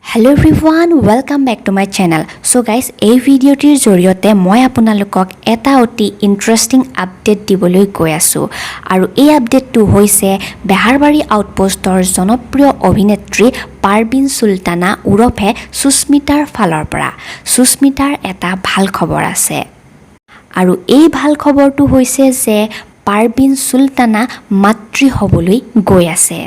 Hello everyone, welcome back to my channel. So guys, এই ভিডিওটিৰ জৰিয়তে মই আপোনালোকক এটা অতি ইন্টাৰেষ্টিং আপডেট দিবলৈ গৈ আছো আৰু এই আপডেটটো হৈছে বেহাৰবাৰী আউটপোষ্টৰ জনপ্ৰিয় অভিনেত্ৰী পাৰবিন সুলতানা উৰফে সুস্মিতাৰ ফালৰ পৰা সুস্মিতাৰ এটা ভাল খবৰ আছে আৰু এই ভাল খবৰটো হৈছে যে পাৰবিন সুলতানা মাতৃ হ'বলৈ গৈ আছে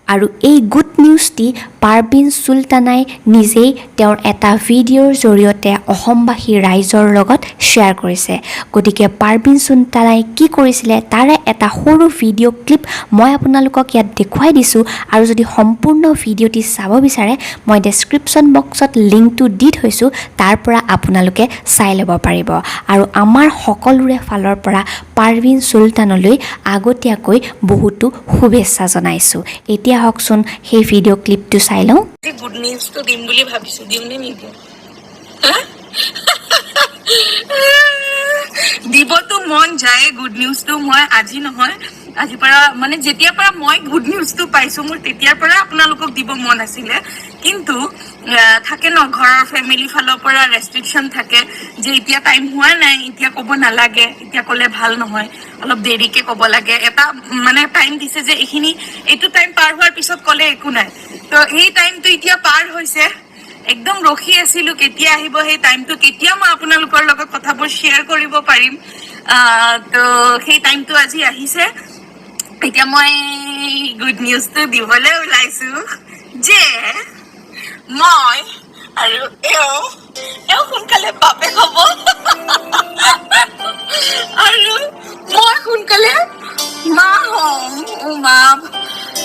আৰু এই গুড নিউজটি পাৰবিন সুলতানাই নিজেই তেওঁৰ এটা ভিডিঅ'ৰ জৰিয়তে অসমবাসী ৰাইজৰ লগত শ্বেয়াৰ কৰিছে গতিকে পাৰবিন সুলতানাই কি কৰিছিলে তাৰে এটা সৰু ভিডিঅ' ক্লিপ মই আপোনালোকক ইয়াত দেখুৱাই দিছোঁ আৰু যদি সম্পূৰ্ণ ভিডিঅ'টি চাব বিচাৰে মই ডেছক্ৰিপশ্যন বক্সত লিংকটো দি থৈছোঁ তাৰ পৰা আপোনালোকে চাই ল'ব পাৰিব আৰু আমাৰ সকলোৰে ফালৰ পৰা পাৰবিন সুলতানলৈ আগতীয়াকৈ বহুতো শুভেচ্ছা জনাইছোঁ এতিয়া হকচোন সেই ভিডিঅ' ক্লিপটো চাই লওঁ গুড নিউজ তো দিম বুলি ভাবিছো দিম নে নিদিম দিবতো মন যায় গুড নিউজ তো মই আজি নহয় আজি পৰা মানে যেতিয়া পৰা মই গুড নিউজ তো পাইছো মোৰ তেতিয়াৰ পৰা আপোনালোকক দিব মন আছিলে কিন্তু থাকে ন ঘৰৰ ফেমিলি ফালৰ পৰা ৰেষ্ট্ৰিকশন থাকে যে এতিয়া টাইম হোৱা নাই এতিয়া ক'ব নালাগে এতিয়া ক'লে ভাল নহয় অলপ দেৰিকে ক'ব লাগে এটা মানে টাইম দিছে যে এইখিনি এইটো টাইম পাৰ হোৱাৰ পিছত ক'লে একো নাই তো এই টাইমটো এতিয়া পাৰ হৈছে একদম ৰখি আছিলো কেতিয়া আহিব সেই টাইমটো কেতিয়া মই আপোনালোকৰ লগত কথাবোৰ শ্বেয়াৰ কৰিব পাৰিম তো সেই টাইমটো আজি আহিছে এতিয়া মই গুড নিউজটো দিবলৈ ওলাইছো যে মই আৰু এও সোনকালে বাপে হ'ব আৰু মই সোনকালে মা হ'ম মা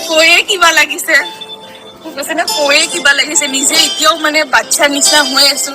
কৈয়ে কিবা লাগিছে কৈছে না কৈয়ে কিবা লাগিছে নিজে এতিয়াও মানে বাচ্চা নিচিনা হৈ আছো